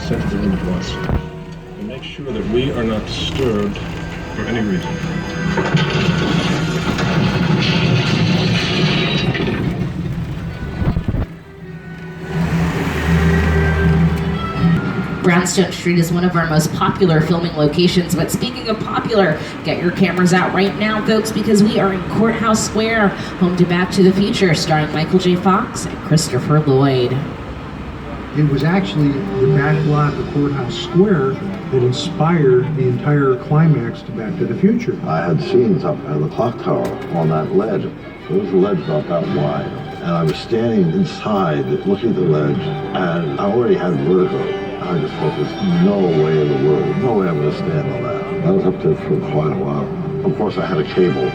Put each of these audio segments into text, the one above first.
sent it in to us. And make sure that we are not disturbed for any reason. Brownstone Street is one of our most popular filming locations, but speaking of popular, get your cameras out right now, folks, because we are in Courthouse Square, home to Back to the Future, starring Michael J. Fox and Christopher Lloyd. It was actually the back lot of Courthouse Square that inspired the entire climax to Back to the Future. I had scenes up at the clock tower on that ledge. There was a ledge about that wide, and I was standing inside looking at the ledge, and I already had vertigo. I just thought there's no way in the world, no way I'm going to stand on that. I was up there for quite a while. Of course, I had a cable.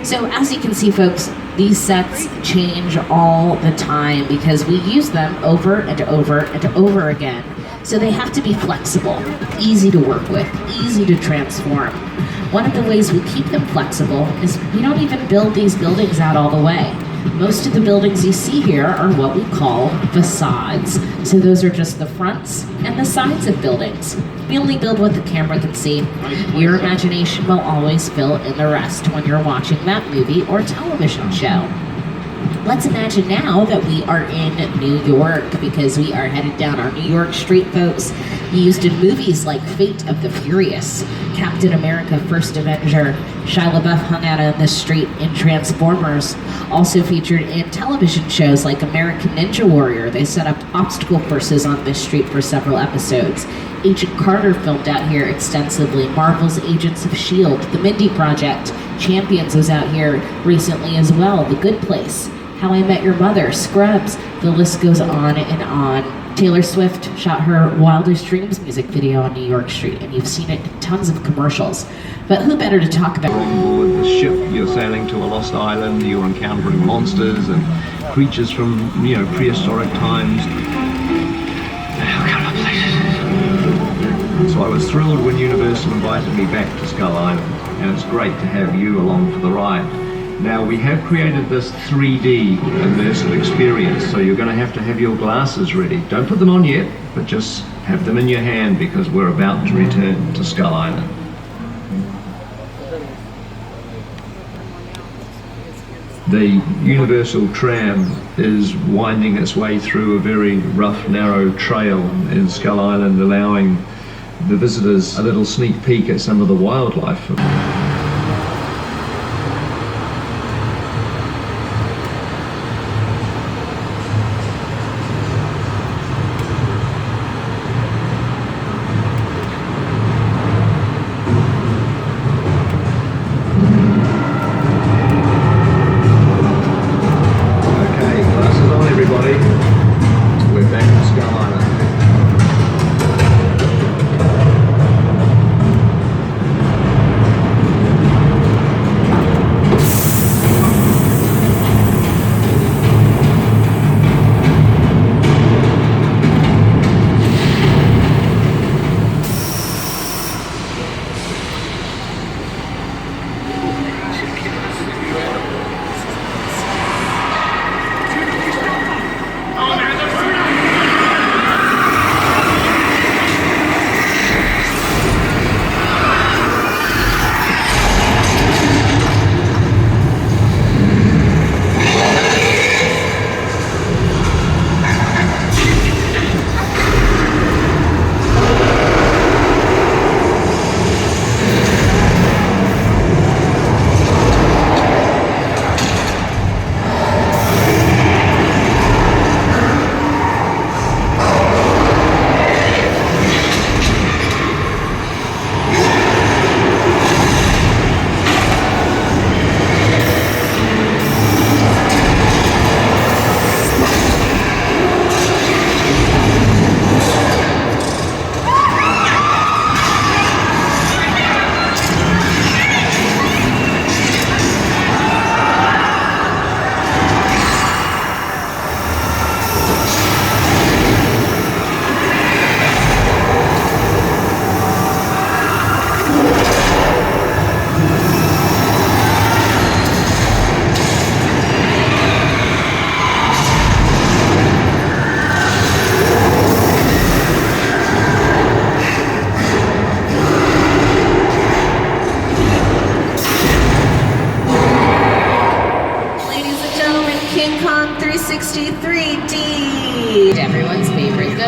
So as you can see, folks, these sets change all the time because we use them over and over and over again. So they have to be flexible, easy to work with, easy to transform. One of the ways we keep them flexible is we don't even build these buildings out all the way. Most of the buildings you see here are what we call facades. So those are just the fronts and the sides of buildings. We only build what the camera can see. Your imagination will always fill in the rest when you're watching that movie or television show. Let's imagine now that we are in New York because we are headed down our New York street, folks. Used in movies like Fate of the Furious, Captain America First Avenger, Shia LaBeouf hung out on this street in Transformers. Also featured in television shows like American Ninja Warrior. They set up obstacle courses on this street for several episodes. Agent Carter filmed out here extensively. Marvel's Agents of S.H.I.E.L.D., The Mindy Project, Champions was out here recently as well. The Good Place, How I Met Your Mother, Scrubs, the list goes on and on. Taylor Swift shot her Wildest Dreams music video on New York Street, and you've seen it in tons of commercials. But who better to talk about? On board the ship, you're sailing to a lost island, you're encountering monsters and creatures from, prehistoric times. So I was thrilled when Universal invited me back to Skull Island, and it's great to have you along for the ride. Now, we have created this 3D immersive experience, so you're going to have your glasses ready. Don't put them on yet, but just have them in your hand because we're about to return to Skull Island. The Universal tram is winding its way through a very rough, narrow trail in Skull Island, allowing the visitors a little sneak peek at some of the wildlife.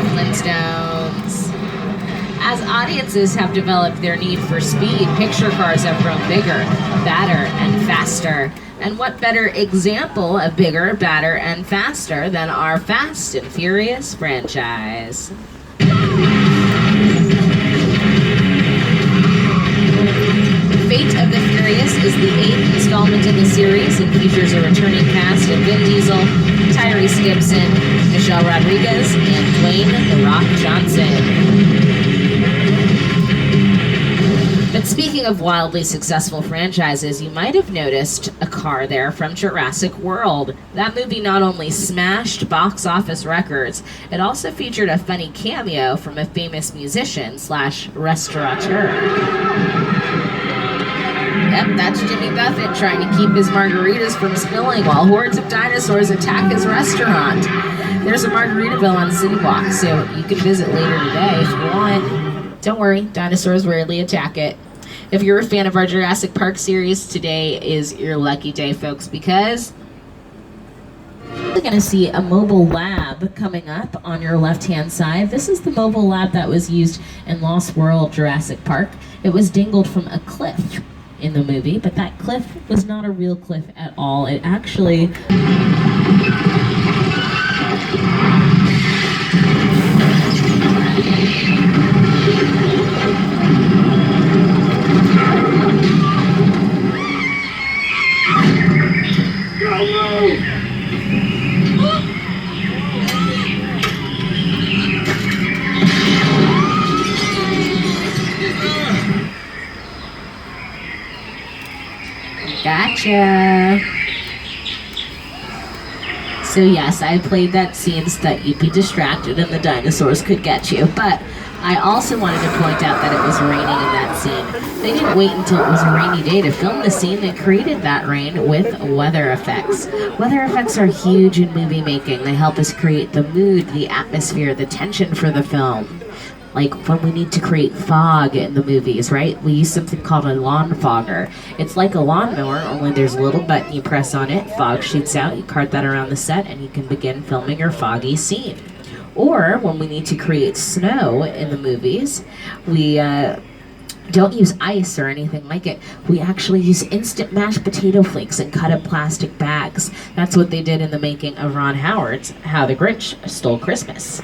Flintstones. As audiences have developed their need for speed, picture cars have grown bigger, badder, and faster. And what better example of bigger, badder, and faster than our Fast and Furious franchise? Fate of the Furious is the 8th installment in the series and features a returning cast of Vin Diesel, Tyrese Gibson, Michelle Rodriguez, and Dwayne "The Rock" Johnson. But speaking of wildly successful franchises, you might have noticed a car there from Jurassic World. That movie not only smashed box office records, it also featured a funny cameo from a famous musician / restaurateur. Yep, that's Jimmy Buffett trying to keep his margaritas from spilling while hordes of dinosaurs attack his restaurant. There's a Margaritaville on City Walk, so you can visit later today if you want. Don't worry, dinosaurs rarely attack it. If you're a fan of our Jurassic Park series, today is your lucky day, folks, because you're going to see a mobile lab coming up on your left-hand side. This is the mobile lab that was used in Lost World Jurassic Park. It was dangled from a cliff in the movie, but that cliff was not a real cliff at all. It actually... Gotcha. So yes, I played that scene so that you'd be distracted and the dinosaurs could get you, but I also wanted to point out that it was raining in that scene. They didn't wait until it was a rainy day to film the scene. They created that rain with weather effects. Weather effects are huge in movie making. They help us create the mood, the atmosphere, the tension for the film. Like when we need to create fog in the movies, right? We use something called a lawn fogger. It's like a lawnmower, only there's a little button you press on it, fog shoots out, you cart that around the set, and you can begin filming your foggy scene. Or when we need to create snow in the movies, we don't use ice or anything like it. We actually use instant mashed potato flakes and cut up plastic bags. That's what they did in the making of Ron Howard's How the Grinch Stole Christmas.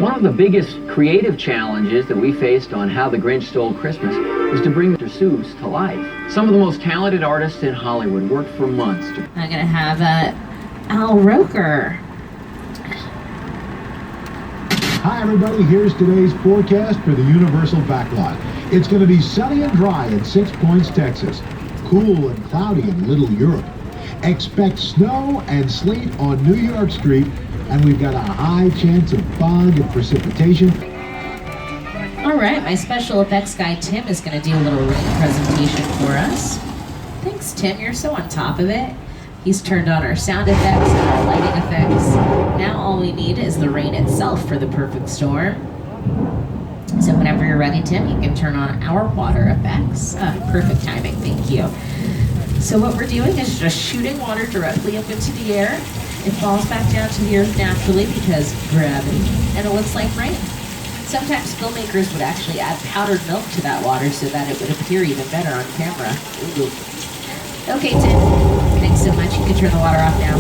One of the biggest creative challenges that we faced on How the Grinch Stole Christmas was to bring Dr. Seuss to life. Some of the most talented artists in Hollywood worked for months to... I'm gonna have Al Roker. Hi everybody, here's today's forecast for the Universal Backlot. It's going to be sunny and dry in 6 Points, Texas. Cool and cloudy in Little Europe. Expect snow and sleet on New York Street, and we've got a high chance of fog and precipitation. All right, my special effects guy Tim is going to do a little rain presentation for us. Thanks, Tim. You're so on top of it. He's turned on our sound effects and our lighting effects. Now all we need is the rain itself for the perfect storm. So whenever you're ready, Tim, you can turn on our water effects. Perfect timing, thank you. So what we're doing is just shooting water directly up into the air. It falls back down to the earth naturally because gravity, and it looks like rain. Sometimes filmmakers would actually add powdered milk to that water so that it would appear even better on camera. Ooh. Okay, Tim, thanks so much. You can turn the water off now.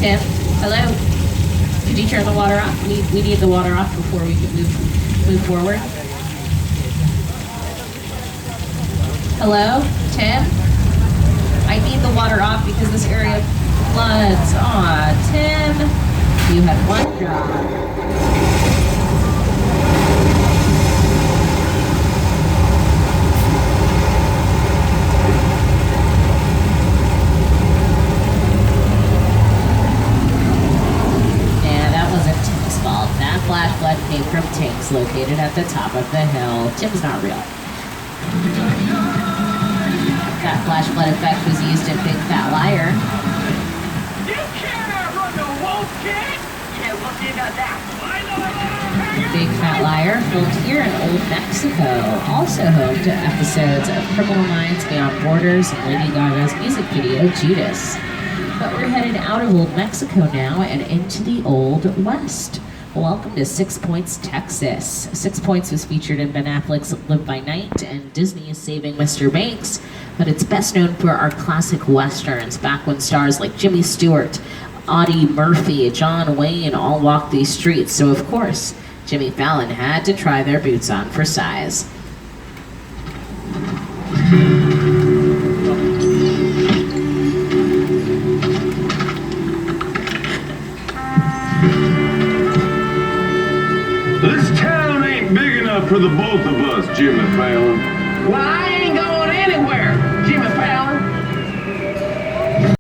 Tim, hello? Could you turn the water off? We need the water off before we can move forward. Hello, Tim? I need the water off because this area floods. Aw, Tim, you had one job. That flash flood came from tanks located at the top of the hill. Tim's not real. That flash flood effect was used in Big Fat Liar. You can't run the wolf, kid! Yeah, look into that. Big Fat Liar. Empire, filmed here in Old Mexico, also home to episodes of Criminal Minds Beyond Borders and Lady Gaga's music video, Judas. But we're headed out of Old Mexico now and into the Old West. Welcome to 6 Points, Texas. 6 Points was featured in Ben Affleck's Live by Night and Disney's Saving Mr. Banks, but it's best known for our classic westerns, back when stars like Jimmy Stewart, Audie Murphy, John Wayne all walked these streets, so of course, Jimmy Fallon had to try their boots on for size. This town ain't big enough for the both of us, Jimmy Fallon. Well, I ain't going anywhere.